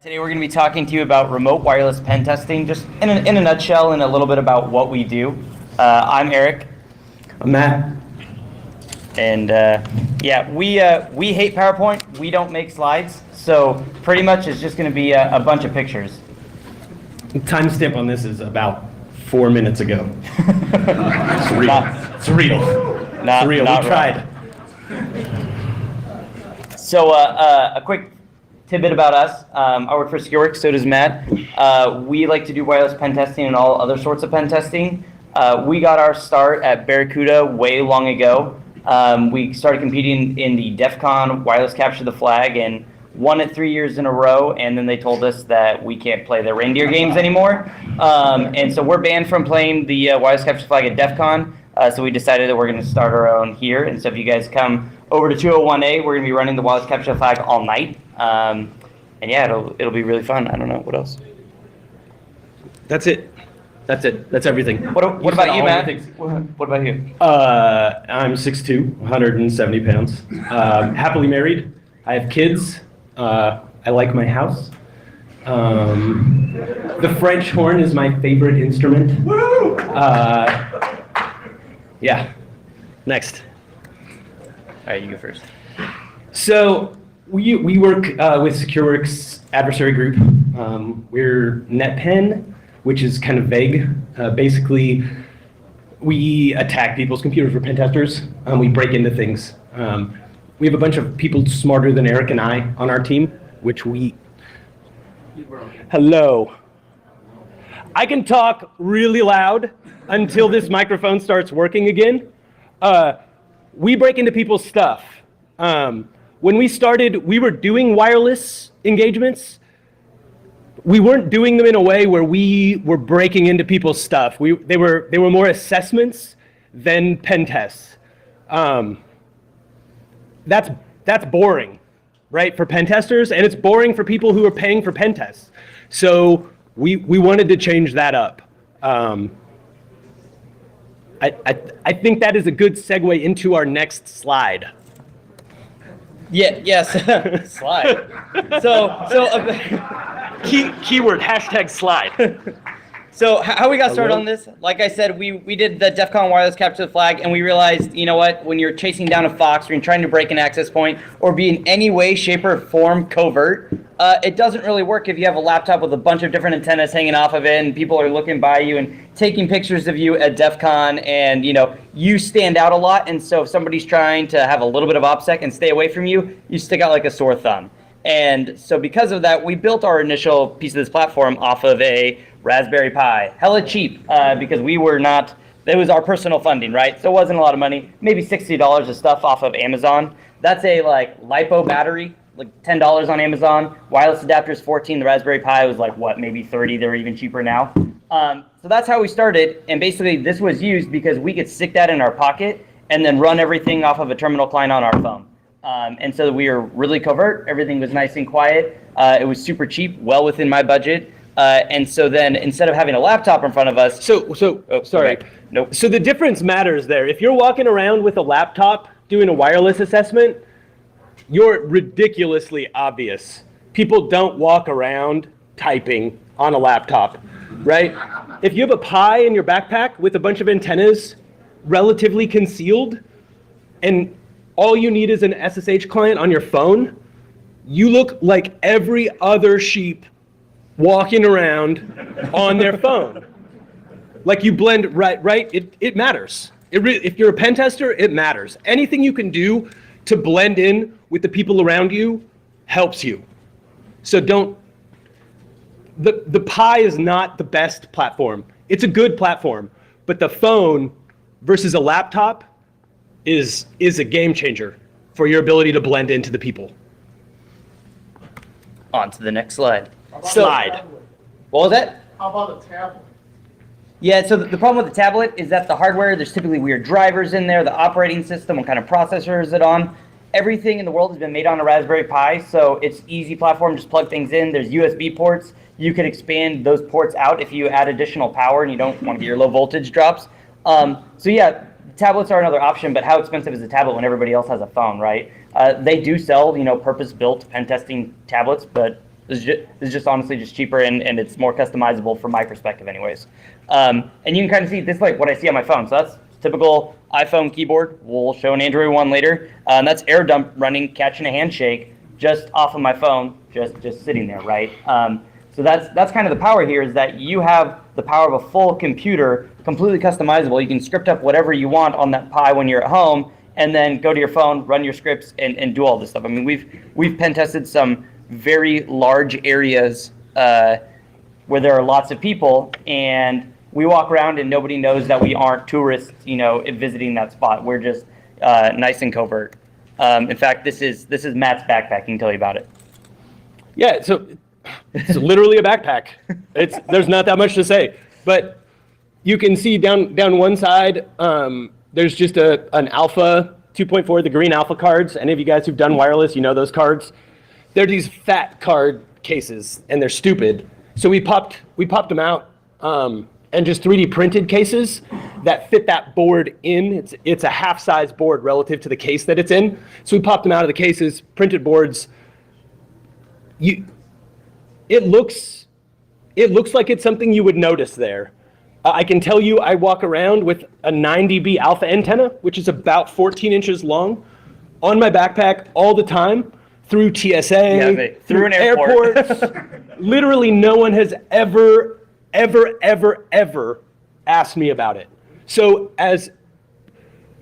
Today we're going to be talking to you about remote wireless pen testing, just in a nutshell, and a little bit about what we do. I'm Eric. I'm Matt. And yeah, we hate PowerPoint. We don't make slides, so pretty much it's just going to be a bunch of pictures. The timestamp on this is about 4 minutes ago. It's real. It's real. Not We tried. So a quick tidbit about us. I work for CypherCon, so does Matt. We like to do wireless pen testing and all other sorts of pen testing. We got our start at Barracuda way long ago. We started competing in the DEF CON Wireless Capture the Flag and won it 3 years in a row, and then they told us that we can't play the reindeer games anymore. And so we're banned from playing the Wireless Capture the Flag at DEF CON, so we decided that we're going to start our own here. And so if you guys come over to 201A, we're going to be running the Wireless Capture the Flag all night. And yeah, it'll be really fun. I don't know, what else? That's it. That's everything. What about you, Matt? What about you? I'm 6'2", 170 pounds. Happily married. I have kids. I like my house. The French horn is my favorite instrument. Yeah. Next. All right, you go first. So we work with SecureWorks adversary group. We're NetPen, which is kind of vague. Basically, we attack people's computers. We're pen testers. We break into things. We have a bunch of people smarter than Eric and I on our team, which we... Hello. I can talk really loud until this microphone starts working again. We break into people's stuff. When we started, we were doing wireless engagements. We weren't doing them in a way where we were breaking into people's stuff. They were more assessments than pen tests. That's boring, right, for pen testers, and it's boring for people who are paying for pen tests. So we wanted to change that up. I think that is a good segue into our next slide. Yeah, yes, slide. Keyword, hashtag slide. So how we got started on this, like I said, we did the DEF CON Wireless Capture the Flag, and we realized, you know what, when you're chasing down a fox, or you're trying to break an access point, or be in any way, shape, or form covert, it doesn't really work if you have a laptop with a bunch of different antennas hanging off of it, and people are looking by you and taking pictures of you at DEF CON, and you stand out a lot, and so if somebody's trying to have a little bit of OPSEC and stay away from you, you stick out like a sore thumb. And so because of that, we built our initial piece of this platform off of a Raspberry Pi. Hella cheap, because we were not, it was our personal funding, right? So it wasn't a lot of money, maybe $60 of stuff off of Amazon. That's a LiPo battery, like $10 on Amazon. Wireless adapter is $14. The Raspberry Pi was maybe $30. They're even cheaper now. So that's how we started. And basically this was used because we could stick that in our pocket and then run everything off of a terminal client on our phone. And so we were really covert. Everything was nice and quiet. It was super cheap, well within my budget. And so then instead of having a laptop in front of us. Sorry. Okay. Nope. So the difference matters there. If you're walking around with a laptop doing a wireless assessment, you're ridiculously obvious. People don't walk around typing on a laptop, right? If you have a Pi in your backpack with a bunch of antennas relatively concealed, and all you need is an SSH client on your phone, you look like every other sheep walking around on their phone. Like you blend, right? It matters. If you're a pen tester, it matters. Anything you can do to blend in with the people around you helps you. So the Pi is not the best platform. It's a good platform, but the phone versus a laptop is a game changer for your ability to blend into the people. On to the next slide. Slide. What was that? How about a tablet? Yeah, so the problem with the tablet is that the hardware, there's typically weird drivers in there, the operating system, what kind of processor is it on. Everything in the world has been made on a Raspberry Pi, so it's easy platform, just plug things in. There's USB ports. You could expand those ports out if you add additional power and you don't want to get your low voltage drops. So yeah, tablets are another option, but how expensive is a tablet when everybody else has a phone, right? They do sell, purpose-built pen testing tablets, but This is just honestly just cheaper and it's more customizable from my perspective anyways. And you can kind of see this like what I see on my phone. So that's typical iPhone keyboard. We'll show an Android one later. That's air dump running, catching a handshake just off of my phone, just sitting there, right? So that's kind of the power here, is that you have the power of a full computer, completely customizable. You can script up whatever you want on that Pi when you're at home, and then go to your phone, run your scripts, and do all this stuff. I mean, we've pen tested some very large areas where there are lots of people, and we walk around and nobody knows that we aren't tourists, visiting that spot. We're just nice and covert. In fact, this is Matt's backpack. He can tell you about it. Yeah, so it's literally a backpack. There's not that much to say, but you can see down one side, there's just an Alpha 2.4, the green Alpha cards. Any of you guys who've done wireless, you know those cards. They're these fat card cases, and they're stupid. So we popped them out, and just 3D printed cases that fit that board in. It's a half-size board relative to the case that it's in. So we popped them out of the cases, printed boards. It looks like it's something you would notice there. I can tell you I walk around with a 9 dB alpha antenna, which is about 14 inches long, on my backpack all the time, through TSA, through an airport. airports. Literally no one has ever asked me about it. So as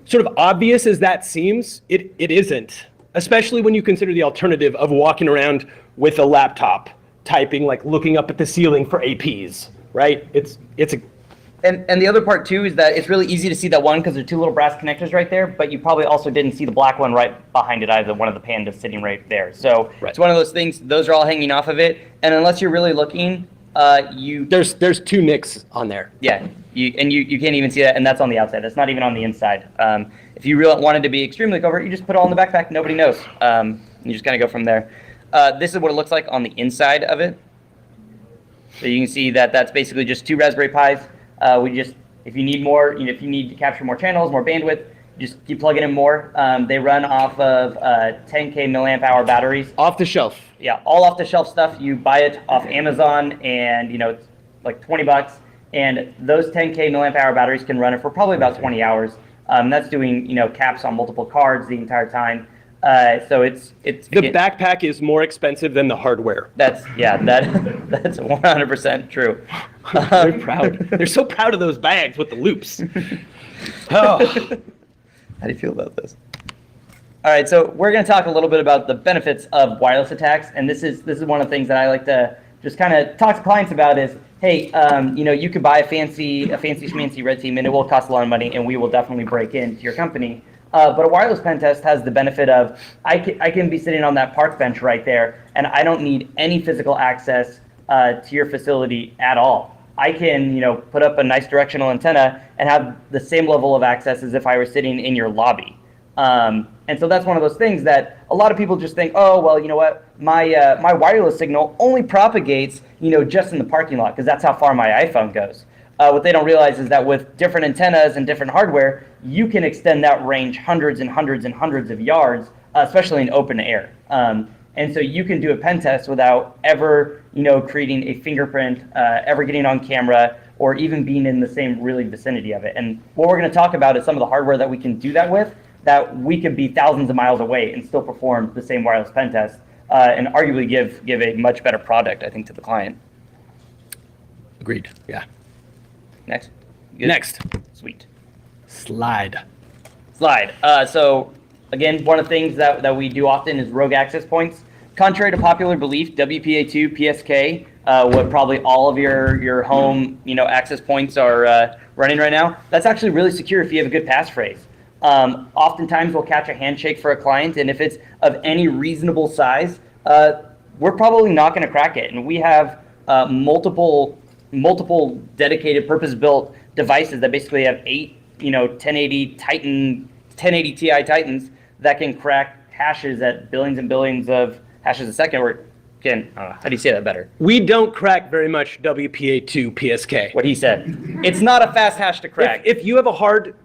sort of obvious as that seems, it isn't, especially when you consider the alternative of walking around with a laptop, typing, like looking up at the ceiling for APs, right? And the other part too is that it's really easy to see that one because there are two little brass connectors right there, but you probably also didn't see the black one right behind it either, one of the pandas sitting right there. So It's one of those things, those are all hanging off of it. And unless you're really looking, there's two nicks on there. Yeah, you can't even see that, and that's on the outside. That's not even on the inside. If you really wanted to be extremely covert, you just put it all in the backpack, nobody knows. You just kind of go from there. This is what it looks like on the inside of it. So you can see that that's basically just 2 Raspberry Pis. If you need more, if you need to capture more channels, more bandwidth, just keep plugging in more. They run off of 10K milliamp hour batteries. Off the shelf. Yeah, all off the shelf stuff. You buy it off Amazon, and it's like $20. And those 10K milliamp hour batteries can run it for probably about 20 hours. That's doing caps on multiple cards the entire time. So it's the backpack is more expensive than the hardware. That's 100% true. They're proud. They're so proud of those bags with the loops. Oh. How do you feel about this? All right, so we're going to talk a little bit about the benefits of wireless attacks, and this is one of the things that I like to just kind of talk to clients about is, hey, you could buy a fancy schmancy red team, and it will cost a lot of money, and we will definitely break into your company. But a wireless pen test has the benefit of I can be sitting on that park bench right there, and I don't need any physical access to your facility at all. I can put up a nice directional antenna and have the same level of access as if I were sitting in your lobby. And so that's one of those things that a lot of people just think, oh, well, you know what, my wireless signal only propagates just in the parking lot because that's how far my iPhone goes. What they don't realize is that with different antennas and different hardware, you can extend that range hundreds and hundreds and hundreds of yards, especially in open air. And so you can do a pen test without ever, creating a fingerprint, ever getting on camera, or even being in the same really vicinity of it. And what we're going to talk about is some of the hardware that we can do that with, that we could be thousands of miles away and still perform the same wireless pen test, and arguably give a much better product, I think, to the client. Agreed. Yeah. Next. Good? Next. Sweet. Slide. So again, one of the things that we do often is rogue access points. Contrary to popular belief, WPA2, PSK, what probably all of your home access points are running right now, that's actually really secure if you have a good passphrase. Oftentimes we'll catch a handshake for a client, and if it's of any reasonable size, we're probably not going to crack it. And we have multiple dedicated purpose-built devices that basically have 8 1080 Ti Titans that can crack hashes at billions and billions of hashes a second. Or again, how do you say that better? We don't crack very much WPA2 PSK. What he said. It's not a fast hash to crack. If you have a hard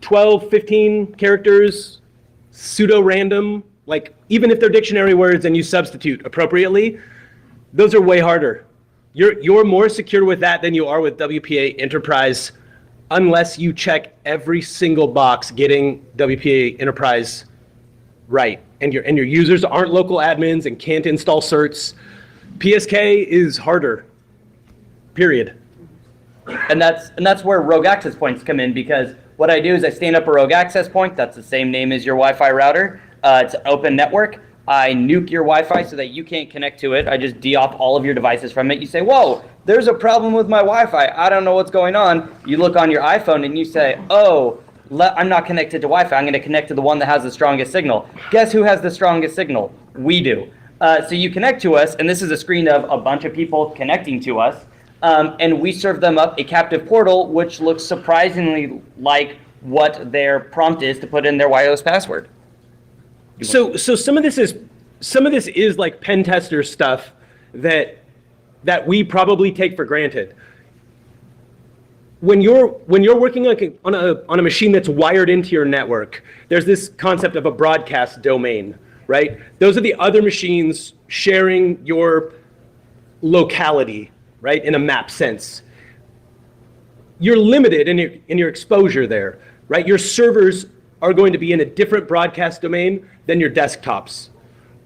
12, 15 characters, pseudo-random like even if they're dictionary words and you substitute appropriately, those are way harder. You're more secure with that than you are with WPA Enterprise, unless you check every single box getting WPA Enterprise right, and your users aren't local admins and can't install certs. PSK is harder. Period. And that's where rogue access points come in, because what I do is I stand up a rogue access point. That's the same name as your Wi-Fi router. It's an open network. I nuke your Wi-Fi so that you can't connect to it. I just de-off all of your devices from it. You say, whoa, there's a problem with my Wi-Fi. I don't know what's going on. You look on your iPhone and you say, oh, I'm not connected to Wi-Fi. I'm going to connect to the one that has the strongest signal. Guess who has the strongest signal? We do. So you connect to us, and this is a screen of a bunch of people connecting to us, and we serve them up a captive portal, which looks surprisingly like what their prompt is to put in their wireless password. So some of this is like pen tester stuff that we probably take for granted. When you're working on a machine that's wired into your network, there's this concept of a broadcast domain, right? Those are the other machines sharing your locality, right, in a map sense. You're limited in your exposure there, right? Your servers are going to be in a different broadcast domain than your desktops.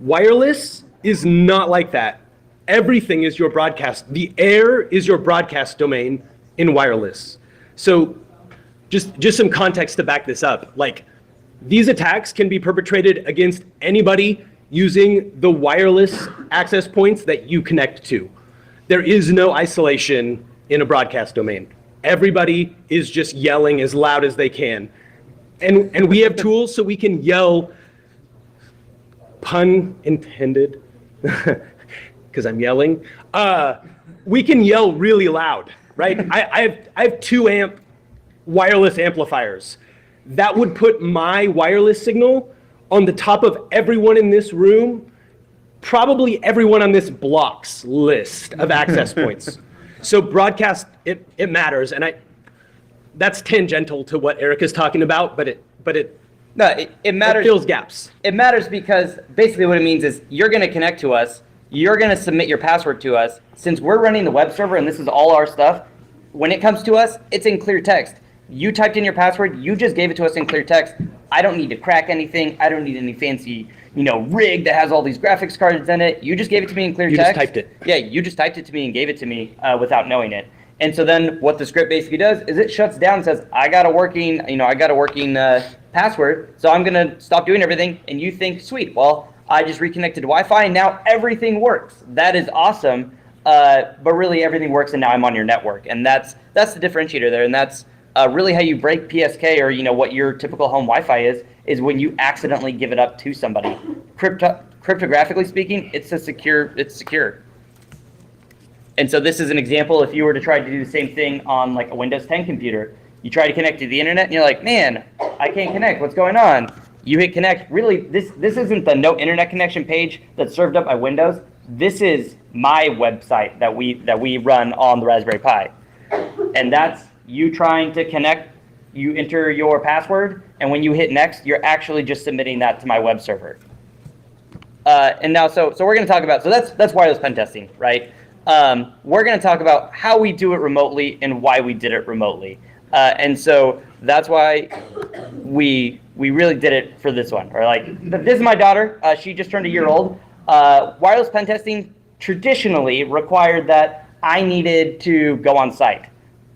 Wireless is not like that. Everything is your broadcast. The air is your broadcast domain in wireless. So just some context to back this up. Like, these attacks can be perpetrated against anybody using the wireless access points that you connect to. There is no isolation in a broadcast domain. Everybody is just yelling as loud as they can. And we have tools so we can yell, pun intended, because I'm yelling. We can yell really loud, right? I have 2 amp wireless amplifiers. That would put my wireless signal on the top of everyone in this room, probably everyone on this block's list of access points. So broadcast, it matters, and that's tangential to what Eric is talking about, but it matters. It fills gaps. It matters because basically what it means is you're going to connect to us, you're going to submit your password to us. Since we're running the web server and this is all our stuff, when it comes to us, it's in clear text. You typed in your password, you just gave it to us in clear text. I don't need to crack anything. I don't need any fancy, rig that has all these graphics cards in it. You just gave it to me in clear text. You just typed it. Yeah, you just typed it to me and gave it to me without knowing it. And so then what the script basically does is it shuts down and says, I got a working password, so I'm gonna stop doing everything. And you think, sweet, well, I just reconnected to Wi-Fi and now everything works. That is awesome, but really everything works and now I'm on your network. And that's the differentiator there, and that's really how you break PSK, or what your typical home Wi-Fi is when you accidentally give it up to somebody. Cryptographically speaking, it's secure. And so this is an example. If you were to try to do the same thing on like a Windows 10 computer, you try to connect to the internet and you're like, man, I can't connect. What's going on? You hit connect. Really, this isn't the no internet connection page that's served up by Windows. This is my website that we run on the Raspberry Pi. And that's you trying to connect. You enter your password, and when you hit next, you're actually just submitting that to my web server. And now, so we're going to talk about, so that's wireless pen testing, right? We're going to talk about how we do it remotely and why we did it remotely. And so that's why we really did it for this one. Or like, this is my daughter. She just turned a year old. Wireless pen testing traditionally required that I needed to go on site.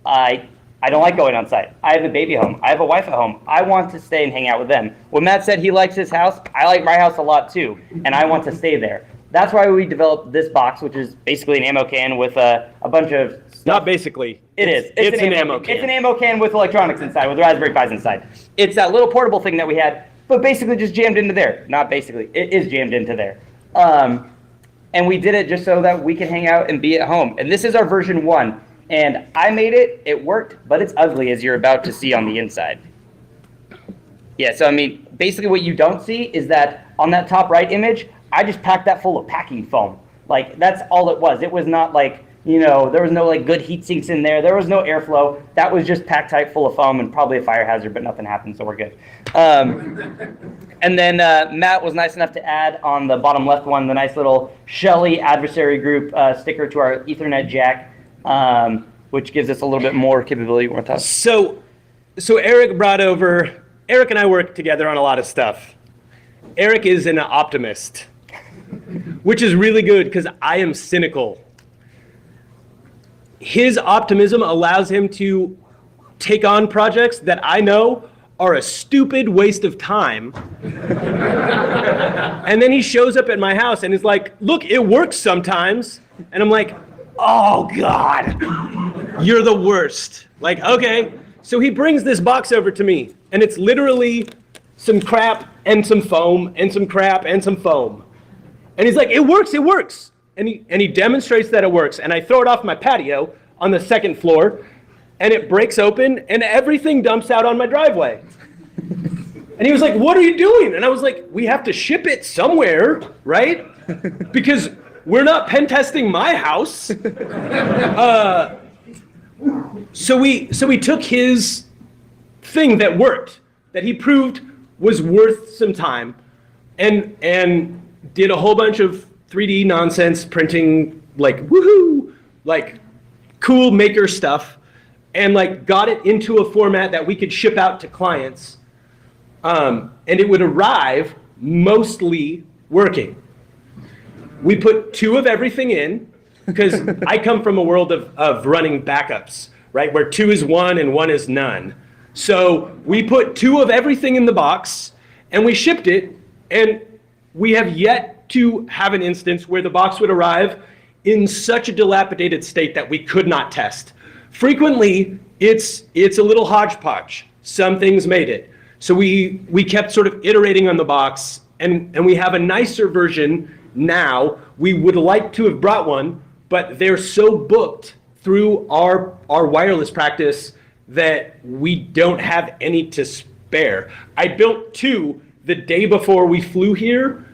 I don't like going on site. I have a baby home. I have a wife at home. I want to stay and hang out with them. When Matt said he likes his house, I like my house a lot too, and I want to stay there. That's why we developed this box, which is basically an ammo can with a bunch of stuff. Not basically. It's an ammo can. It's an ammo can with electronics inside, with Raspberry Pis inside. It's that little portable thing that we had, but basically just jammed into there. Not basically. It is jammed into there. And we did it just so that we can hang out and be at home. And this is our version 1. And I made it. It worked, but it's ugly, as you're about to see on the inside. Yeah, so I mean, basically what you don't see is that on that top right image, I just packed that full of packing foam. Like, that's all it was. It was not like There was no like good heat sinks in there. There was no airflow. That was just packed tight full of foam and probably a fire hazard, but nothing happened, so we're good. And then Matt was nice enough to add on the bottom left one the nice little Shelly adversary group sticker to our Ethernet jack, which gives us a little bit more capability. So Eric and I work together on a lot of stuff. Eric is an optimist, which is really good because I am cynical. His optimism allows him to take on projects that I know are a stupid waste of time. And then he shows up at my house and is like, look, it works sometimes. And I'm like, oh God, you're the worst. Like, okay. So he brings this box over to me and it's literally some crap and some foam and some crap and some foam. And he's like, it works. And he demonstrates that it works. And I throw it off my patio on the second floor, and it breaks open, and everything dumps out on my driveway. And he was like, what are you doing? And I was like, we have to ship it somewhere, right? Because we're not pen testing my house. So we took his thing that worked, that he proved was worth some time, and did a whole bunch of 3D nonsense printing, like woohoo, like cool maker stuff, and like got it into a format that we could ship out to clients, and it would arrive mostly working. We put 2 of everything in, because I come from a world of running backups, right, where 2 is 1 and 1 is none. So we put 2 of everything in the box, and we shipped it, and we have yet to have an instance where the box would arrive in such a dilapidated state that we could not test. Frequently, it's a little hodgepodge. Some things made it. So we kept sort of iterating on the box, and we have a nicer version now. We would like to have brought one, but they're so booked through our wireless practice that we don't have any to spare. I built 2 the day before we flew here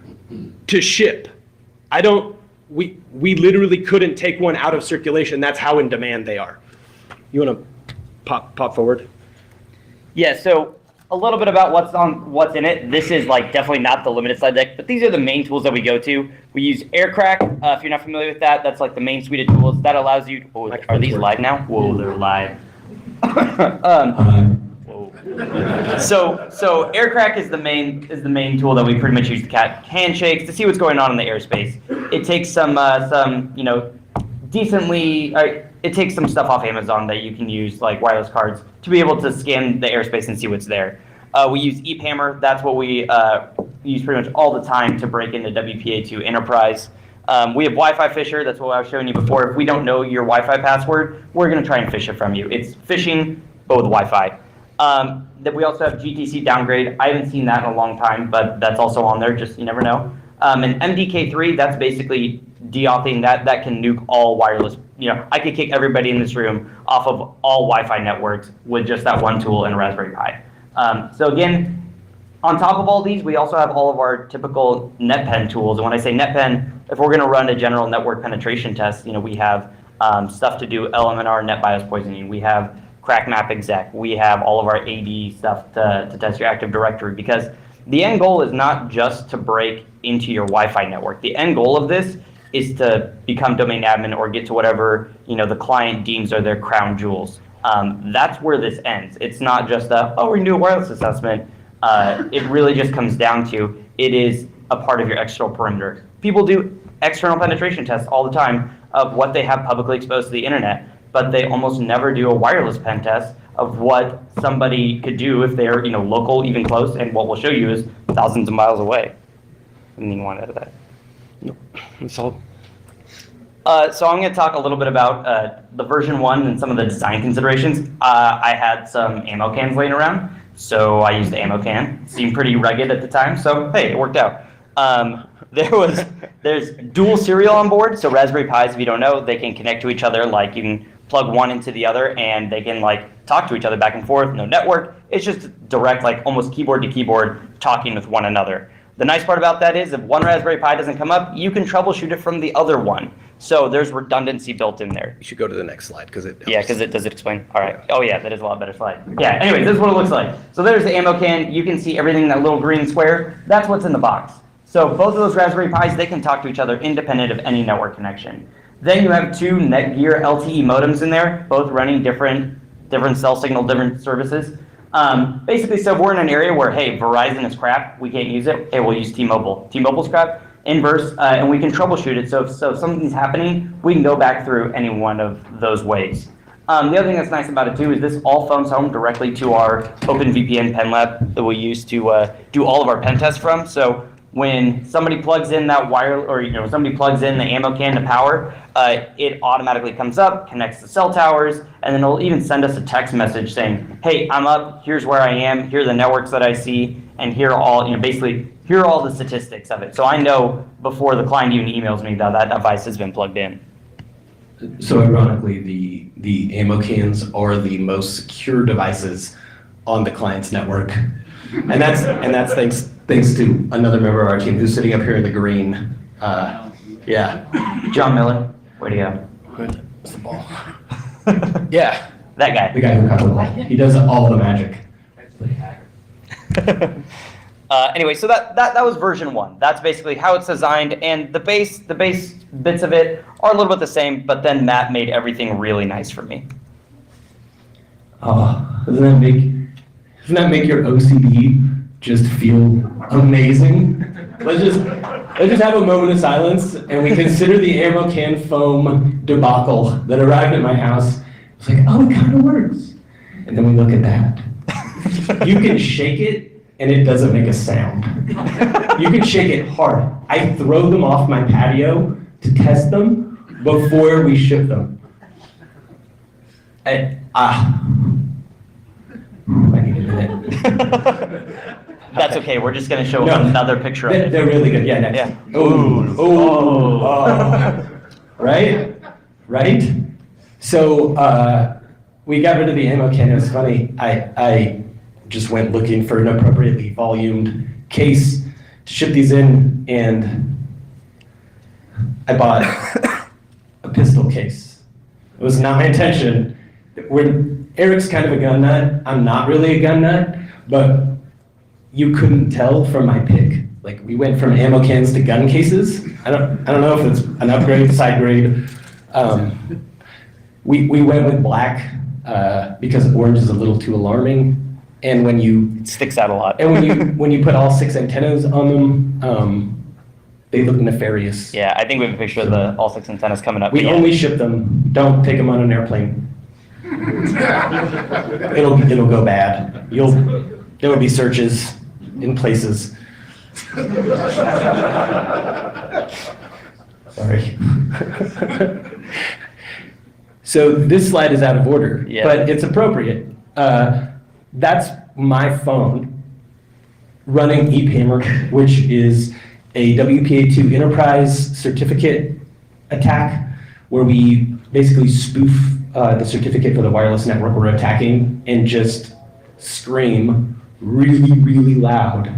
to ship. We literally couldn't take one out of circulation. That's how in demand they are. You want to pop forward? Yeah, so a little bit about what's in it. This is like definitely not the limited slide deck, but these are the main tools that we go to. We use Aircrack. If you're not familiar with that, that's like the main suite of tools that allows you. Oh, are these live now? Whoa, they're live. So Aircrack is the main tool that we pretty much use to catch handshakes to see what's going on in the airspace. It takes some it takes some stuff off Amazon that you can use, like wireless cards, to be able to scan the airspace and see what's there. We use EPAMR. That's what we use pretty much all the time to break into WPA2 Enterprise. We have Wi-Fi Fisher. That's what I was showing you before. If we don't know your Wi-Fi password, we're going to try and fish it from you. It's phishing, but with Wi-Fi. That we also have GTC downgrade. I haven't seen that in a long time, but that's also on there. Just you never know. And MDK3, that's basically deauthing that can nuke all wireless. I could kick everybody in this room off of all Wi-Fi networks with just that one tool and a Raspberry Pi. So again, on top of all these, we also have all of our typical NetPen tools. And when I say NetPen, if we're going to run a general network penetration test, we have stuff to do LMNR net bias poisoning. We have crack map exec. We have all of our AD stuff to test your Active Directory, because the end goal is not just to break into your Wi-Fi network. The end goal of this is to become domain admin or get to whatever the client deems are their crown jewels. That's where this ends. It's not just we're going to do a wireless assessment. It really just comes down to it is a part of your external perimeter. People do external penetration tests all the time of what they have publicly exposed to the internet, but they almost never do a wireless pen test of what somebody could do if they're local, even close, and what we'll show you is thousands of miles away. Anything you want out of that? Nope, that's all. So I'm going to talk a little bit about the version 1 and some of the design considerations. I had some ammo cans laying around, so I used the ammo can. It seemed pretty rugged at the time, so hey, it worked out. There's dual serial on board, so Raspberry Pis, if you don't know, they can connect to each other. Like you can plug one into the other, and they can like talk to each other back and forth. No network. It's just direct, like almost keyboard to keyboard, talking with one another. The nice part about that is if one Raspberry Pi doesn't come up, you can troubleshoot it from the other one. So there's redundancy built in there. You should go to the next slide because it helps. Yeah, because does it explain? All right. Oh yeah, that is a lot better slide. Yeah, anyways, this is what it looks like. So there's the ammo can. You can see everything in that little green square. That's what's in the box. So both of those Raspberry Pis, they can talk to each other independent of any network connection. Then you have two Netgear LTE modems in there, both running different cell signal, different services. Basically, so if we're in an area where, hey, Verizon is crap, we can't use it, hey, we'll use T-Mobile. T-Mobile's crap, inverse, and we can troubleshoot it. So if something's happening, we can go back through any one of those ways. The other thing that's nice about it too is this all phones home directly to our OpenVPN pen lab that we use to do all of our pen tests from. So when somebody plugs in that wire, or somebody plugs in the ammo can to power, it automatically comes up, connects to cell towers, and then it'll even send us a text message saying, "Hey, I'm up. Here's where I am. Here are the networks that I see, and here are all basically here are all the statistics of it." So I know before the client even emails me that device has been plugged in. So ironically, the ammo cans are the most secure devices on the client's network, and that's thanks to another member of our team who's sitting up here in the green. Yeah, John Miller, way to go. Where's the ball? Yeah, That guy. the guy who caught the ball. He does all the magic. Anyway, so that was version 1. That's basically how it's designed, and the base bits of it are a little bit the same, but then Matt made everything really nice for me. Oh, doesn't that make your OCD just feel amazing? Let's just have a moment of silence and we consider the ammo can foam debacle that arrived at my house. It's like, oh, it kind of works. And then we look at that. You can shake it and it doesn't make a sound. You can shake it hard. I throw them off my patio to test them before we ship them. I need a minute. That's okay. We're just going to show another picture of it. They're really good. Yeah, next. Yeah. Oh. Right? So we got rid of the ammo can. It was funny. I just went looking for an appropriately volumed case to ship these in, and I bought a pistol case. It was not my intention. Eric's kind of a gun nut. I'm not really a gun nut, but you couldn't tell from my pick. Like, we went from ammo cans to gun cases. I don't know if it's an upgrade, side grade. We went with black because orange is a little too alarming. And when it sticks out a lot. And when you put all 6 antennas on them, they look nefarious. Yeah, I think we have a picture of the all 6 antennas coming up. We only ship them. Don't take them on an airplane. It'll go bad. There will be searches in places. Sorry. So this slide is out of order, but it's appropriate. That's my phone running EPAMR, which is a WPA2 enterprise certificate attack, where we basically spoof the certificate for the wireless network we're attacking and just scream really, really loud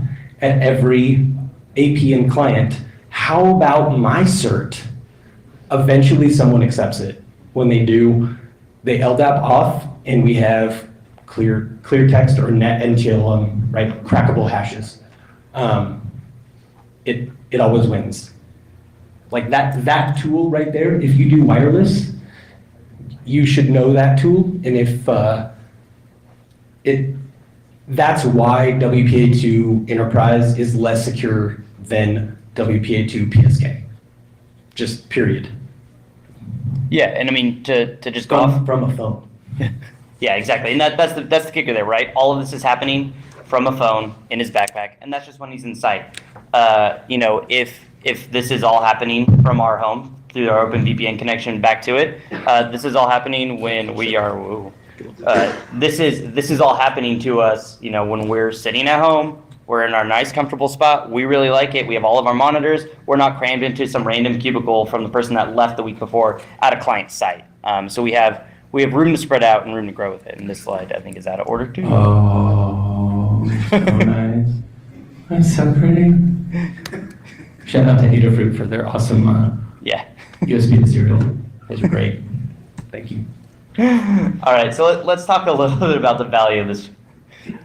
at every APN client, "How about my cert?" Eventually someone accepts it. When they do, they LDAP off, and we have clear text or net NTLM, right, crackable hashes. It always wins. Like that tool right there, if you do wireless, you should know that tool, and if that's why WPA2 Enterprise is less secure than WPA2 PSK. Just period. Yeah, and I mean to just go off from a phone. Yeah, exactly, and that's the kicker there, right? All of this is happening from a phone in his backpack, and that's just when he's inside. If this is all happening from our home through our OpenVPN connection back to it, this is all happening when we are. This is all happening to us, when we're sitting at home. We're in our nice, comfortable spot. We really like it. We have all of our monitors. We're not crammed into some random cubicle from the person that left the week before at a client site. So we have room to spread out and room to grow with it. And this slide, I think, is out of order too. Oh, so nice. That's so pretty. Shout out to Adafruit for their awesome. Yeah. USB to serial. Those are great. Thank you. All right, so let's talk a little bit about the value of this.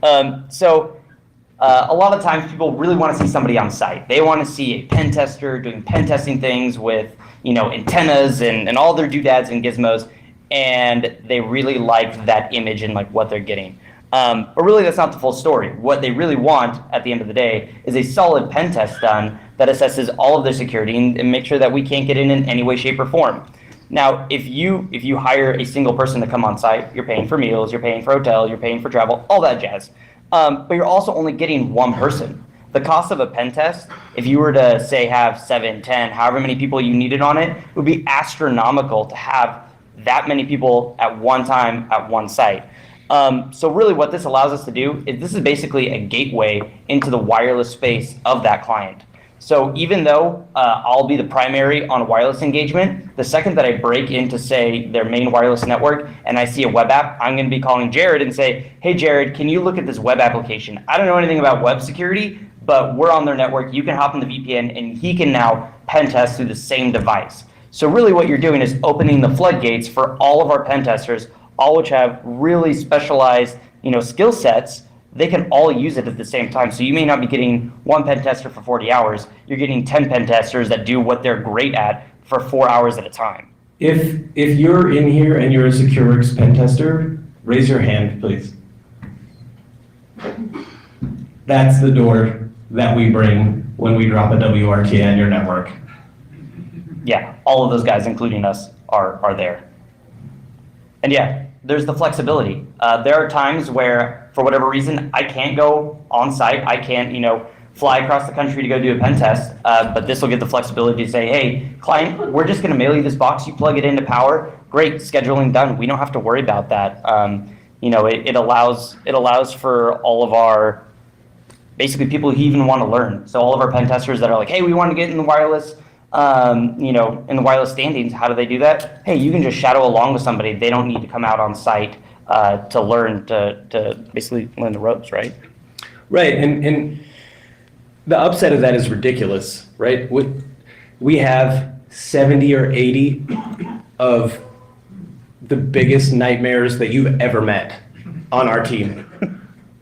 A lot of times people really want to see somebody on site. They want to see a pen tester doing pen testing things with, antennas and all their doodads and gizmos, and they really like that image and like what they're getting. But really that's not the full story. What they really want at the end of the day is a solid pen test done that assesses all of their security and make sure that we can't get in any way, shape, or form. Now, if you hire a single person to come on site, you're paying for meals, you're paying for hotel, you're paying for travel, all that jazz. But you're also only getting one person. The cost of a pen test, if you were to say have 7, 10, however many people you needed on it, would be astronomical to have that many people at one time at one site. So really what this allows us to do is this is basically a gateway into the wireless space of that client. So even though I'll be the primary on a wireless engagement, the second that I break into, say, their main wireless network and I see a web app, I'm going to be calling Jared and say, hey, Jared, can you look at this web application? I don't know anything about web security, but we're on their network. You can hop in the VPN and he can now pen test through the same device. So really what you're doing is opening the floodgates for all of our pen testers, all which have really specialized, skill sets. They can all use it at the same time. So you may not be getting one pen tester for 40 hours. You're getting 10 pen testers that do what they're great at for 4 hours at a time. If you're in here and you're a SecureWorks pen tester, raise your hand, please. That's the door that we bring when we drop a WRTA on your network. Yeah, all of those guys, including us, are there. And yeah, there's the flexibility. There are times where, for whatever reason, I can't go on site. I can't, fly across the country to go do a pen test. But this will get the flexibility to say, hey, client, we're just going to mail you this box. You plug it into power. Great, scheduling done. We don't have to worry about that. It allows for all of our basically people who even want to learn. So all of our pen testers that are like, hey, we want to get in the wireless. In the wireless standings, how do they do that? Hey, you can just shadow along with somebody. They don't need to come out on site to learn to basically learn the ropes, right? Right, and the upside of that is ridiculous, right? We have 70 or 80 of the biggest nightmares that you've ever met on our team.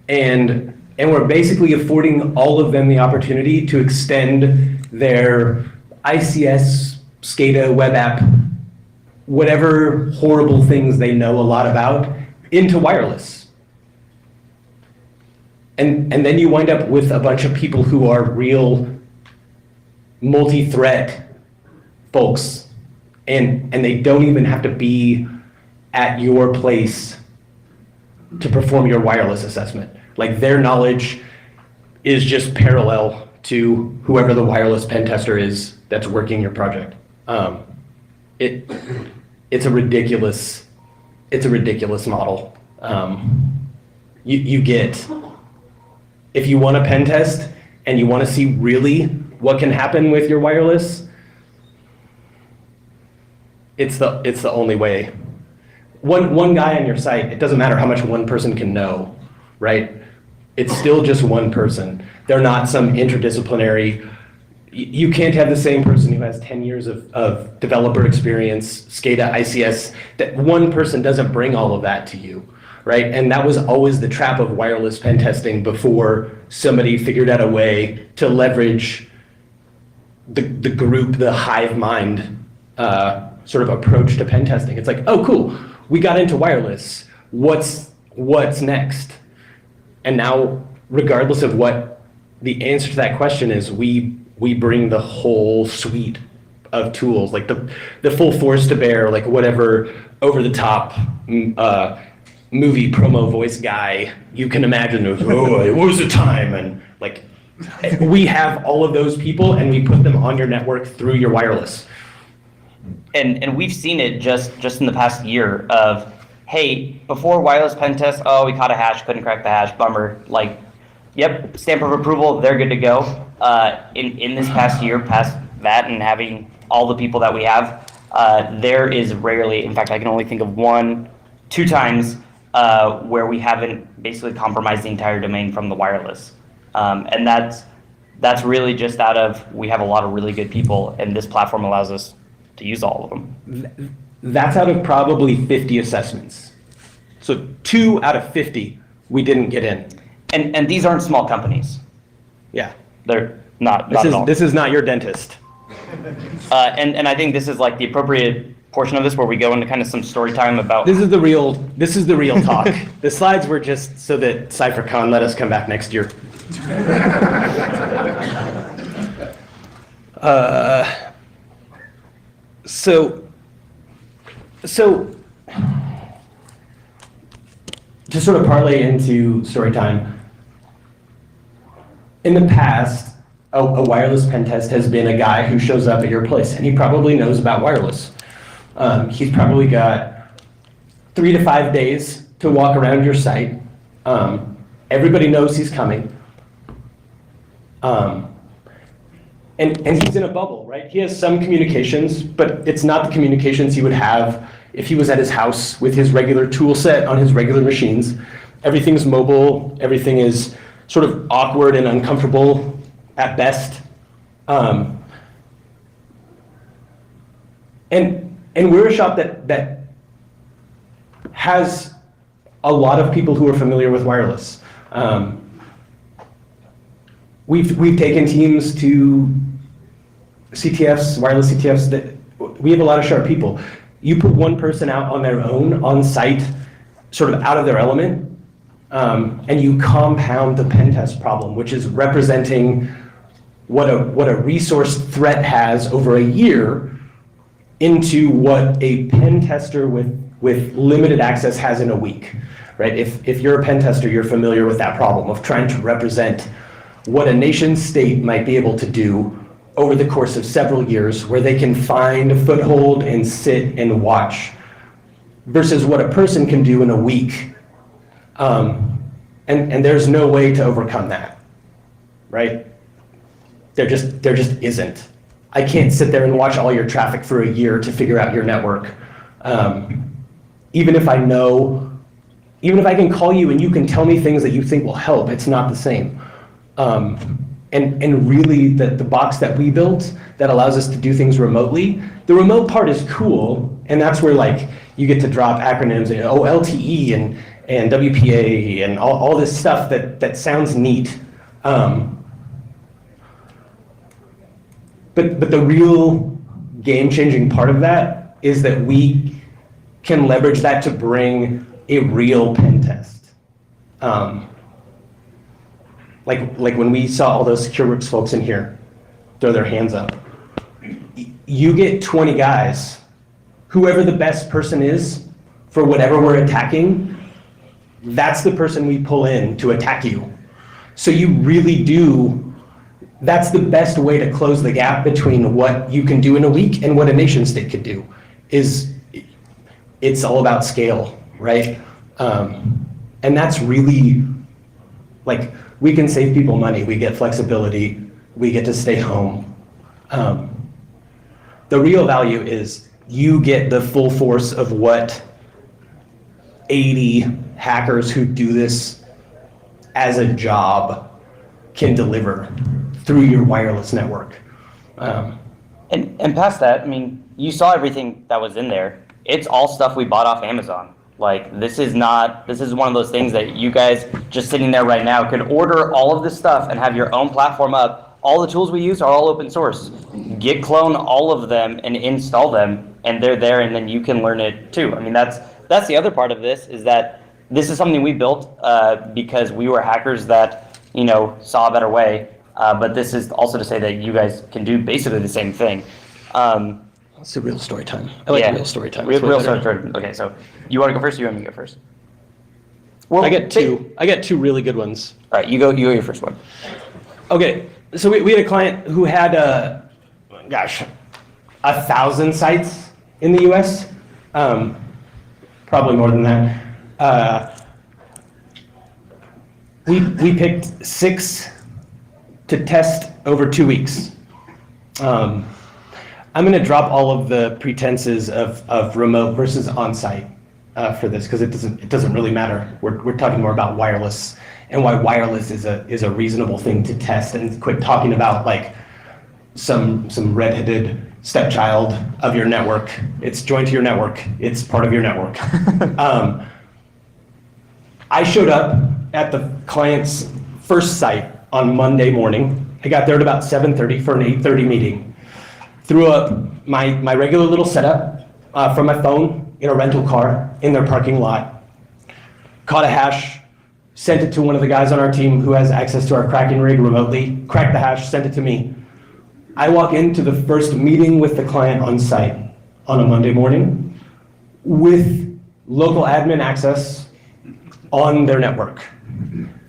And we're basically affording all of them the opportunity to extend their ICS, SCADA, web app, whatever horrible things they know a lot about, into wireless. And then you wind up with a bunch of people who are real multi-threat folks, and they don't even have to be at your place to perform your wireless assessment. Like, their knowledge is just parallel to whoever the wireless pen tester is that's working your project. It's a ridiculous model. You get, if you want a pen test and you want to see really what can happen with your wireless, it's the only way. One guy on your site, it doesn't matter how much one person can know, right? It's still just one person. They're not some interdisciplinary. You can't have the same person who has 10 years of developer experience, SCADA, ICS. That one person doesn't bring all of that to you, right? And that was always the trap of wireless pen testing before somebody figured out a way to leverage the group, the hive mind sort of approach to pen testing. It's like, oh, cool, we got into wireless. What's next? And now, regardless of what the answer to that question is, we bring the whole suite of tools, like the full force to bear, like whatever over-the-top movie promo voice guy you can imagine. It was a time, and like we have all of those people, and we put them on your network through your wireless. And we've seen it just in the past year of, hey, before wireless pen test, oh, we caught a hash, couldn't crack the hash, bummer. Like, yep, stamp of approval, they're good to go. In this past year, past that, and having all the people that we have, there is rarely, in fact, I can only think of 1-2 times where we haven't basically compromised the entire domain from the wireless. And that's really just out of, we have a lot of really good people, and this platform allows us to use all of them. That's out of probably 50 assessments. So 2 out of 50 we didn't get in. And these aren't small companies. Yeah. They're not at all. This is not your dentist. And I think this is like the appropriate portion of this where we go into kind of some story time about. This is the real talk. The slides were just so that CypherCon let us come back next year. So to sort of parlay into story time, in the past, a wireless pen test has been a guy who shows up at your place, and he probably knows about wireless. He's probably got 3 to 5 days to walk around your site. Everybody knows he's coming. And he's in a bubble, right? He has some communications, but it's not the communications he would have if he was at his house with his regular tool set on his regular machines. Everything's mobile, everything is sort of awkward and uncomfortable at best. And we're a shop that has a lot of people who are familiar with wireless. We've taken teams to CTFs, wireless CTFs, that we have a lot of sharp people. You put one person out on their own, on site, sort of out of their element, and you compound the pen test problem, which is representing what a resource threat has over a year into what a pen tester with limited access has in a week, right? If you're a pen tester, you're familiar with that problem of trying to represent what a nation state might be able to do over the course of several years, where they can find a foothold and sit and watch, versus what a person can do in a week. And there's no way to overcome that, right? There just isn't. I can't sit there and watch all your traffic for a year to figure out your network. Even if I can call you and you can tell me things that you think will help, it's not the same. And really the box that we built that allows us to do things remotely, the remote part is cool, and that's where like you get to drop acronyms and LTE and WPA and all this stuff that sounds neat. But the real game-changing part of that is that we can leverage that to bring a real pen test. Like when we saw all those SecureWorks folks in here throw their hands up, you get 20 guys, whoever the best person is for whatever we're attacking, that's the person we pull in to attack you. So you really do. That's the best way to close the gap between what you can do in a week and what a nation state could do. It's all about scale, right? And that's really, like, we can save people money, we get flexibility, we get to stay home. The real value is you get the full force of what 80 hackers who do this as a job can deliver through your wireless network. And past that, I mean, you saw everything that was in there. It's all stuff we bought off Amazon. Like, this is one of those things that you guys just sitting there right now could order all of this stuff and have your own platform up. All the tools we use are all open source. Git clone all of them and install them, and they're there, and then you can learn it too. I mean, that's the other part of this, is that this is something we built because we were hackers that, saw a better way. But this is also to say that you guys can do basically the same thing. It's a real story time. I like real story time. Real story time. Okay, so you want to go first or you want me to go first? Well, I get two really good ones. All right, you go your first one. Okay, so we had a client who had, 1,000 sites in the US. Probably more than that. We picked 6 to test over 2 weeks. I'm going to drop all of the pretenses of remote versus on-site for this, because it doesn't really matter. We're talking more about wireless and why wireless is a reasonable thing to test, and quit talking about like some redheaded stepchild of your network. It's joined to your network. It's part of your network. I showed up at the client's first site on Monday morning. I got there at about 7:30 for an 8:30 meeting. Threw up my regular little setup from my phone in a rental car in their parking lot. Caught a hash, sent it to one of the guys on our team who has access to our cracking rig remotely, cracked the hash, sent it to me. I walk into the first meeting with the client on site on a Monday morning with local admin access on their network.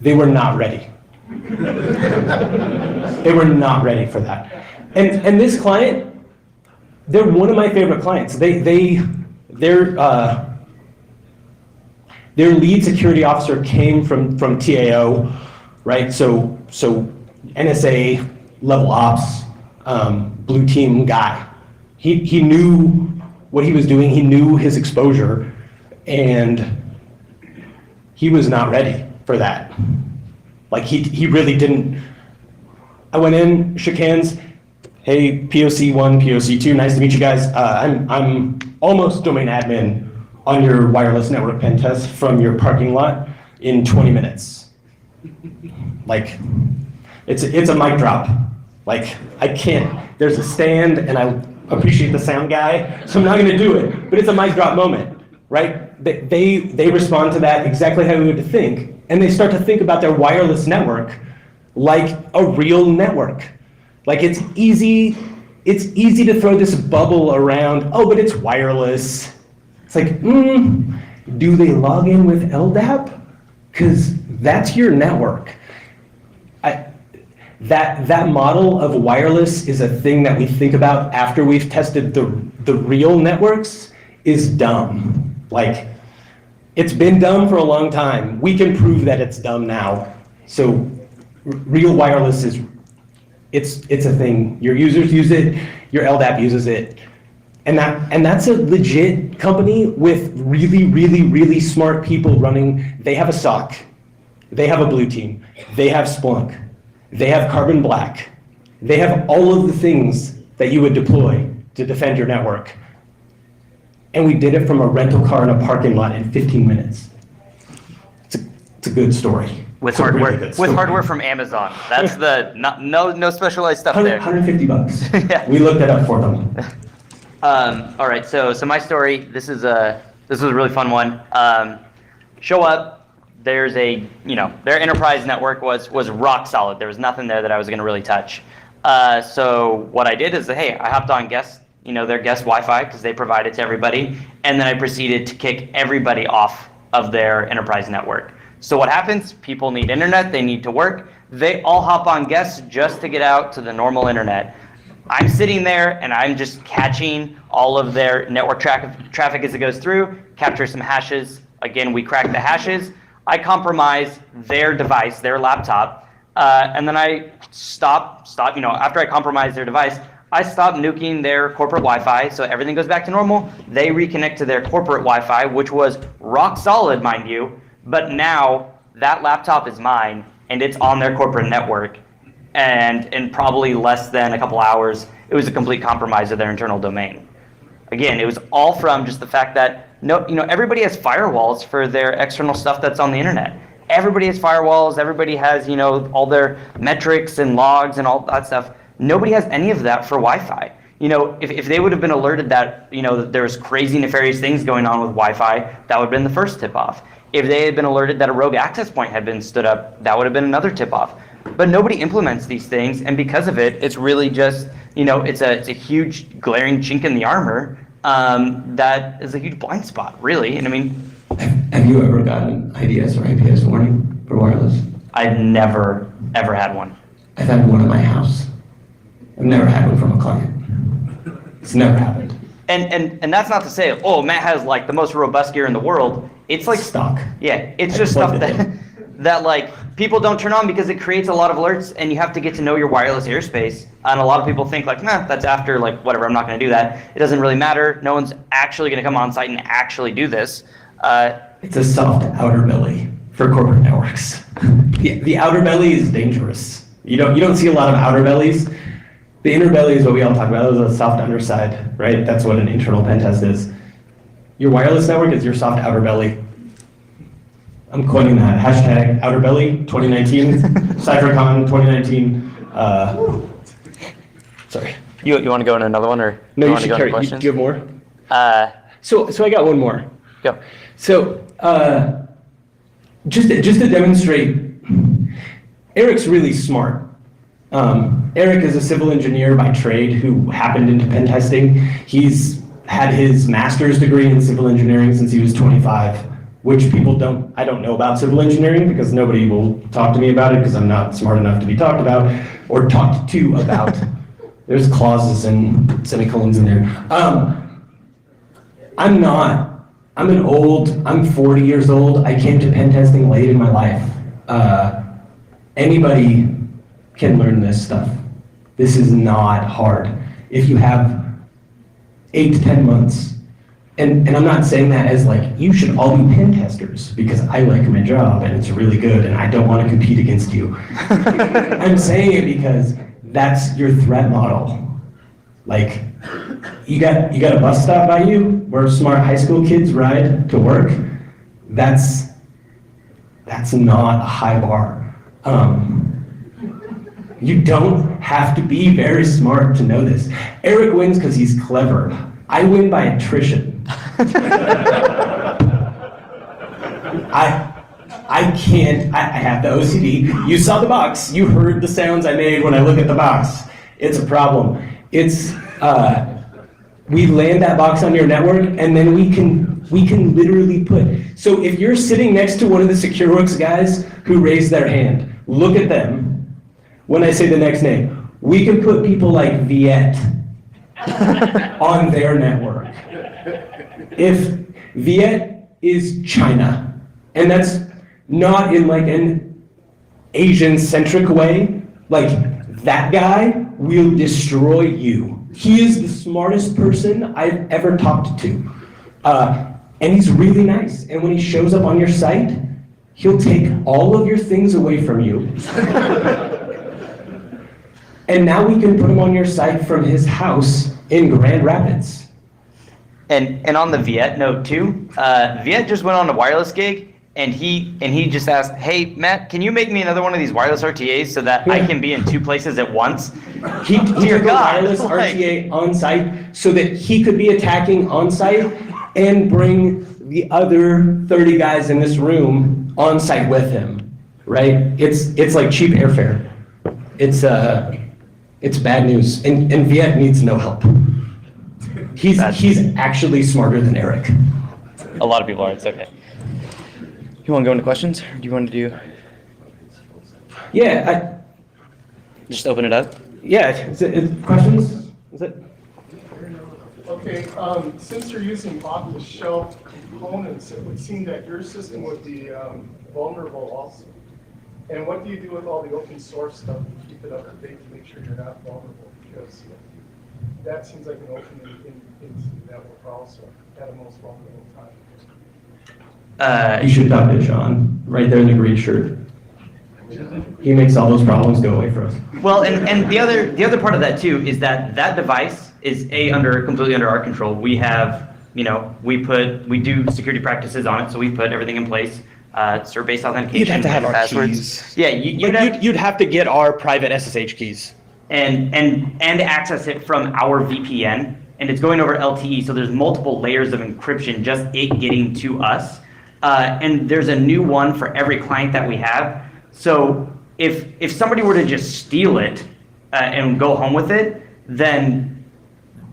They were not ready. They were not ready for that. And this client, they're one of my favorite clients. Their lead security officer came from TAO, right? So NSA level ops, blue team guy. He knew what he was doing. He knew his exposure, and he was not ready for that. Like he really didn't. I went in, shook hands. Hey, POC 1, POC 2, nice to meet you guys. I'm almost domain admin on your wireless network pen test from your parking lot in 20 minutes. Like, it's a mic drop. Like, I can't, there's a stand and I appreciate the sound guy, so I'm not gonna do it, but it's a mic drop moment, right? They respond to that exactly how we would think, and they start to think about their wireless network like a real network. Like it's easy to throw this bubble around, oh, but it's wireless. It's like, do they log in with LDAP? Because that's your network. That model of wireless is a thing that we think about after we've tested the real networks is dumb. Like, it's been dumb for a long time. We can prove that it's dumb now. So real wireless it's a thing. Your users use it, your LDAP uses it. And that's a legit company with really smart people running. They have a SOC, they have a blue team, they have Splunk, they have Carbon Black, they have all of the things that you would deploy to defend your network. And we did it from a rental car in a parking lot in 15 minutes. It's a good story. With hardware from Amazon. That's no specialized stuff there. $150. Yeah. We looked it up for them. All right, so my story. This was a really fun one. Show up. There's their enterprise network was rock solid. There was nothing there that I was going to really touch. So what I did is, hey, I hopped on their guest Wi-Fi because they provide it to everybody, and then I proceeded to kick everybody off of their enterprise network. So what happens? People need internet, they need to work. They all hop on guests just to get out to the normal internet. I'm sitting there and I'm just catching all of their network traffic as it goes through, capture some hashes. Again, we crack the hashes. I compromise their device, their laptop, and then I stop, after I compromise their device, I stop nuking their corporate Wi-Fi, so everything goes back to normal. They reconnect to their corporate Wi-Fi, which was rock solid, mind you. But now that laptop is mine and it's on their corporate network, and in probably less than a couple hours, it was a complete compromise of their internal domain. Again, it was all from just the fact that everybody has firewalls for their external stuff that's on the internet. Everybody has firewalls. Everybody has all their metrics and logs and all that stuff. Nobody has any of that for Wi-Fi. If they would have been alerted that there's crazy nefarious things going on with Wi-Fi, that would have been the first tip off. If they had been alerted that a rogue access point had been stood up, that would have been another tip-off. But nobody implements these things, and because of it, it's really just, it's a huge glaring chink in the armor that is a huge blind spot, really. And I mean, have you ever gotten IDS or IPS warning for wireless? I've never, ever had one. I've had one at my house. I've never had one from a client. It's never happened. And that's not to say, oh, Matt has like the most robust gear in the world. It's like stock. Yeah, it's just stuff that like people don't turn on because it creates a lot of alerts, and you have to get to know your wireless airspace. And a lot of people think like, nah, that's after like whatever. I'm not going to do that. It doesn't really matter. No one's actually going to come on site and actually do this. It's a soft outer belly for corporate networks. The outer belly is dangerous. You don't see a lot of outer bellies The inner belly is what we all talk about. It's a soft underside, right? That's what an internal pen test is. Your wireless network is your soft outer belly. I'm coining that. Hashtag outer belly 2019, CypherCon 2019. Sorry. You want to go in another one, or No, you want to should go carry. into Do questions? you have more? Uh, So I got one more. go. So just to demonstrate, Eric's really smart. Eric is a civil engineer by trade who happened into pen testing. He's had his master's degree in civil engineering since he was 25, which I don't know about civil engineering because nobody will talk to me about it because I'm not smart enough to be talked about or talked to about. There's clauses and semicolons in there. I'm 40 years old. I came to pen testing late in my life. Anybody can learn this stuff. This is not hard. If you have 8 to 10 months, and I'm not saying that as like, you should all be pen testers because I like my job and it's really good and I don't want to compete against you. I'm saying it because that's your threat model. Like, you got a bus stop by you where smart high school kids ride to work. That's not a high bar. You don't have to be very smart to know this. Eric wins because he's clever. I win by attrition. I can't, I have the OCD. You saw the box. You heard the sounds I made when I look at the box. It's a problem. It's, we land that box on your network and then we can literally so if you're sitting next to one of the SecureWorks guys who raised their hand, look at them when I say the next name. We can put people like Viet on their network. If Viet is China, and that's not in like an Asian-centric way, like that guy will destroy you. He is the smartest person I've ever talked to. And he's really nice. And when he shows up on your site, he'll take all of your things away from you. And now we can put him on your site from his house in Grand Rapids. And on the Viet note too, Viet just went on a wireless gig and he just asked, "Hey Matt, can you make me another one of these wireless RTAs so that I can be in 2 places at once?" He Dear took a God, wireless like- RTA on site so that he could be attacking on site and bring the other 30 guys in this room on site with him, right? It's like cheap airfare. It's bad news, and Viet needs no help. He's actually smarter than Eric. A lot of people are. It's okay. You want to go into questions, or do you want to do Yeah, just open it up? is it questions? Is it? Okay, since you're using off-the-shelf components, it would seem that your system would be vulnerable also. And what do you do with all the open source stuff to keep it up to date to make sure you're not vulnerable? Because that seems like an opening into the network also at a most vulnerable time. You should talk to Sean, right there in the green shirt. He makes all those problems go away for us. Well, and the other part of that too is that device is completely under our control. We have, we do security practices on it, so we put everything in place. Server-based authentication. You'd have to have our passwords. keys. Yeah, You'd have to get our private SSH keys. and access it from our VPN, and it's going over LTE. So there's multiple layers of encryption just it getting to us. And there's a new one for every client that we have. So if somebody were to just steal it and go home with it, then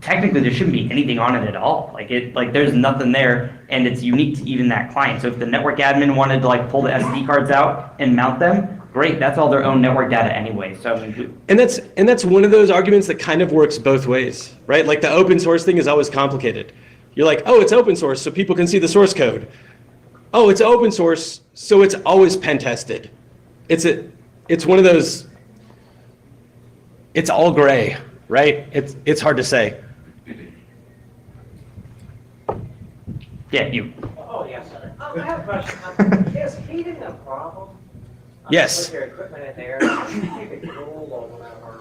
technically there shouldn't be anything on it at all. Like there's nothing there, and it's unique to even that client. So if the network admin wanted to pull the SD cards out and mount them, great. That's all their own network data anyway. So And that's one of those arguments that kind of works both ways, right? Like the open source thing is always complicated. You're like, oh, it's open source, so people can see the source code. Oh, it's open source, so it's always pen tested. It's one of those. It's all gray, right? It's hard to say. yeah, you. Oh, yes, sir. I have a question. Is heating a problem? Yes. Put your equipment in there, you could cool or whatever.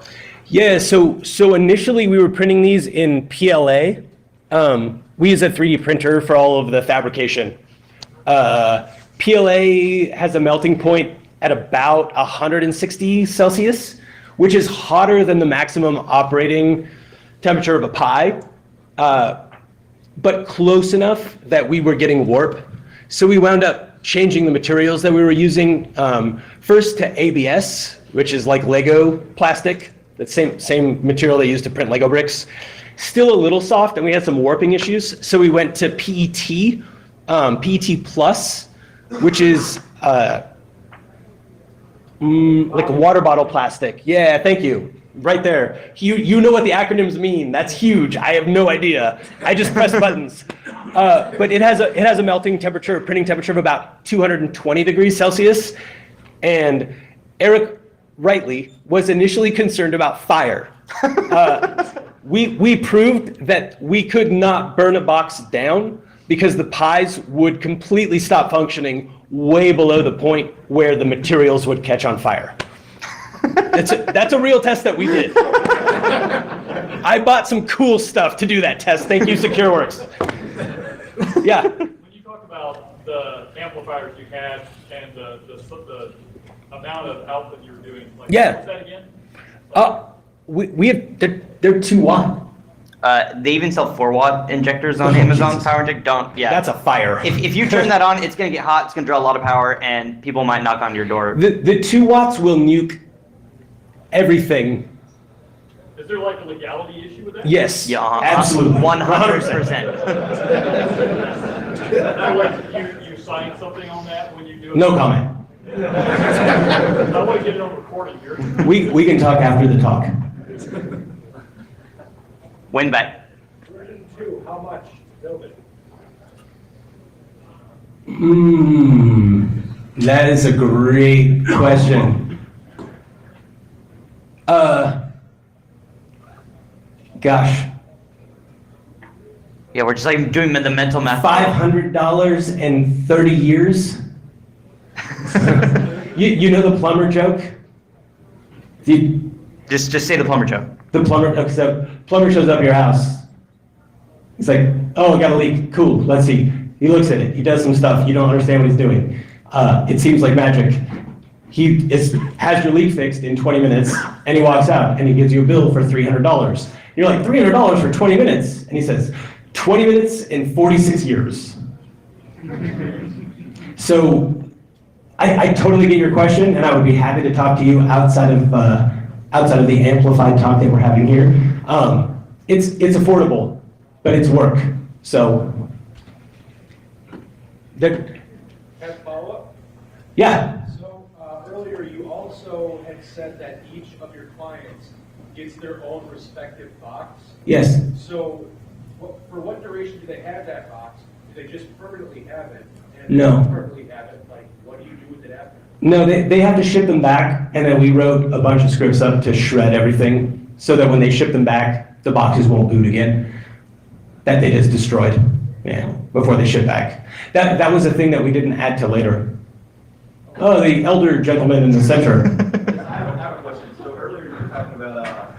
Yeah, so initially we were printing these in PLA. We use a 3D printer for all of the fabrication. PLA has a melting point at about 160 Celsius, which is hotter than the maximum operating temperature of a pie, but close enough that we were getting warp. So we wound up changing the materials that we were using, first to ABS, which is like Lego plastic, the same material they use to print Lego bricks. Still a little soft, and we had some warping issues, so we went to PET, PET Plus, which is like a water bottle plastic. Yeah, thank you. Right there. You know what the acronyms mean. That's huge. I have no idea. I just press buttons. But it has a melting temperature, printing temperature of about 220 degrees Celsius. And Eric rightly was initially concerned about fire. We proved that we could not burn a box down because the pies would completely stop functioning way below the point where the materials would catch on fire. That's a real test that we did. I bought some cool stuff to do that test. Thank you, SecureWorks. Yeah. When you talk about the amplifiers you had and the amount of output you were doing, like, Yeah. what was that again? We have, they're 2 watt. They even sell 4-watt injectors on Amazon. Power inject don't. Yeah. That's a fire. If you turn that on, it's gonna get hot. It's gonna draw a lot of power, and people might knock on your door. The 2 watts will nuke everything. Is there like a legality issue with that? Yes. Yeah, absolutely. 100%. You sign something on that when you do it? No comment. I want to get it on recording here. We can talk after the talk. Win back. Version 2, how much to build it? That is a great question. Gosh, Yeah, we're just like doing the mental math. $500 and 30 years. You know the plumber joke? Just say the plumber joke. The plumber, so plumber shows up at your house. He's like, oh, I got a leak. Cool, let's see. He looks at it. He does some stuff. You don't understand what he's doing. It seems like magic. He has your leak fixed in 20 minutes, and he walks out, and he gives you a bill for $300. You're like, $300 for 20 minutes? And he says, 20 minutes and 46 years. So I totally get your question, and I would be happy to talk to you outside of the amplified talk that we're having here. It's affordable, but it's work. So, Have a follow-up? yeah. So earlier you also had said that each of your clients gets their own respective box. Yes. So for what duration do they have that box? Do they just permanently have it? And No. if they permanently have it, like, what do you do with it after? No, they have to ship them back, and then we wrote a bunch of scripts up to shred everything so that when they ship them back, the boxes won't boot again. That data is destroyed, before they ship back. That was a thing that we didn't add till later. Oh, the elder gentleman in the center. I have a question. So earlier you were talking about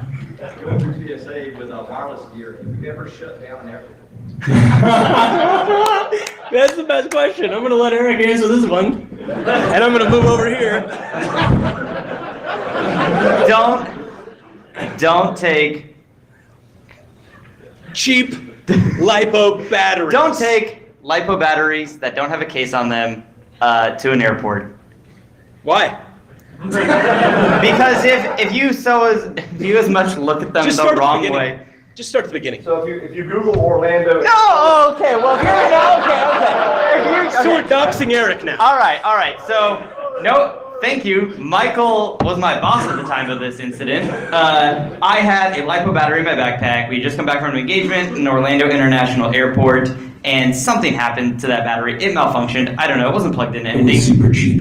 going through TSA with wireless gear. Have you ever shut down an airport? That's the best question. I'm going to let Eric answer this one. And I'm going to move over here. Don't take Cheap LiPo batteries. Don't take LiPo batteries that don't have a case on them to an airport. Why? Because if you as much look at them Just the start at the wrong beginning. way. Just start at the beginning. So if you Google Orlando. No, okay, well here we go. Okay. So we're doxing Eric now. All right. So, no, thank you. Michael was my boss at the time of this incident. I had a LiPo battery in my backpack. We had just come back from an engagement in Orlando International Airport, and something happened to that battery. It malfunctioned. I don't know. It wasn't plugged into It anything. was super cheap.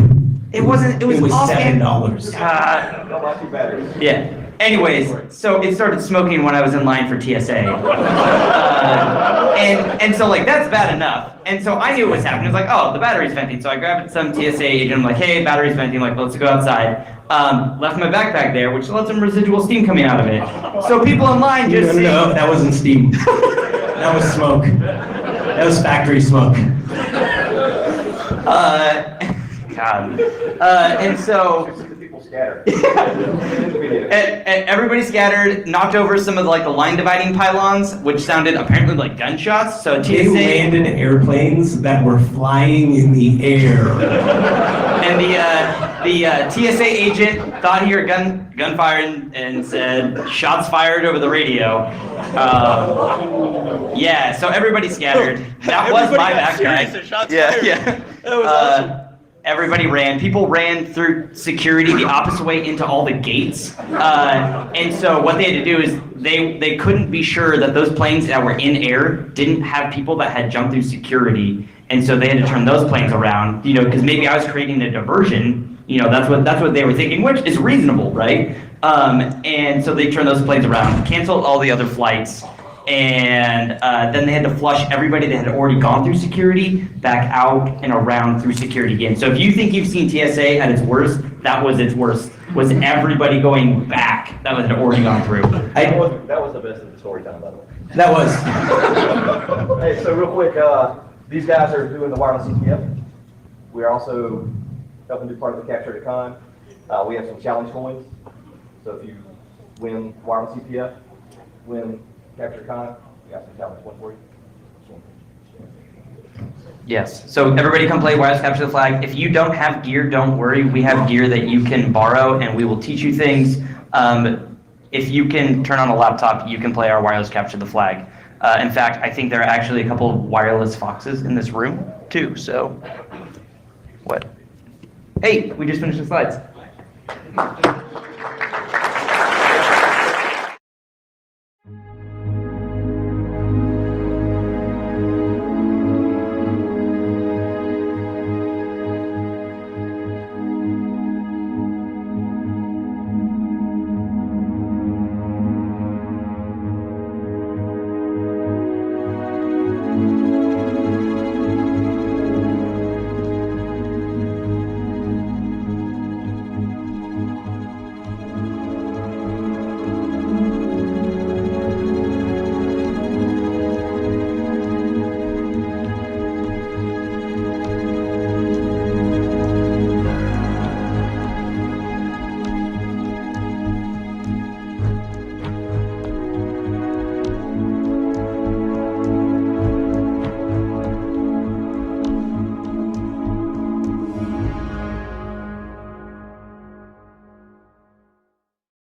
It wasn't. It was $7. Yeah. Anyways, so it started smoking when I was in line for TSA. And so like that's bad enough. And so I knew what was happening. I was like, oh, the battery's venting. So I grabbed some TSA agent. I'm like, hey, battery's venting. Like, let's go outside. Left my backpack there, which let some residual steam coming out of it. So people online just No, that wasn't steam. That was smoke. That was factory smoke. God. And so People scattered. and everybody scattered, knocked over some of the line dividing pylons, which sounded apparently like gunshots. So They TSA landed airplanes that were flying in the air. and the TSA agent thought he heard gunfire and said shots fired over the radio. Yeah, so everybody scattered. That was my backpack. Yeah. That was awesome. Everybody ran. People ran through security the opposite way into all the gates. And so what they had to do is they couldn't be sure that those planes that were in air didn't have people that had jumped through security. And so they had to turn those planes around, because maybe I was creating a diversion. That's what they were thinking, which is reasonable, right? And so they turned those planes around, canceled all the other flights. And then they had to flush everybody that had already gone through security back out and around through security again. So if you think you've seen TSA at its worst, that was its worst. Was everybody going back that had already gone through. That was the best of the story time, by the way. That was. Hey, so real quick, these guys are doing the wireless CPF. We are also helping do part of the Capture the Con. We have some challenge coins. So if you win wireless CPF, win Capture the Con, we got some challenge coins for you. Yes. So everybody come play Wireless Capture the Flag. If you don't have gear, don't worry. We have gear that you can borrow, and we will teach you things. If you can turn on a laptop, you can play our Wireless Capture the Flag. In fact, I think there are actually a couple of wireless foxes in this room, too. So, what? Hey, we just finished the slides.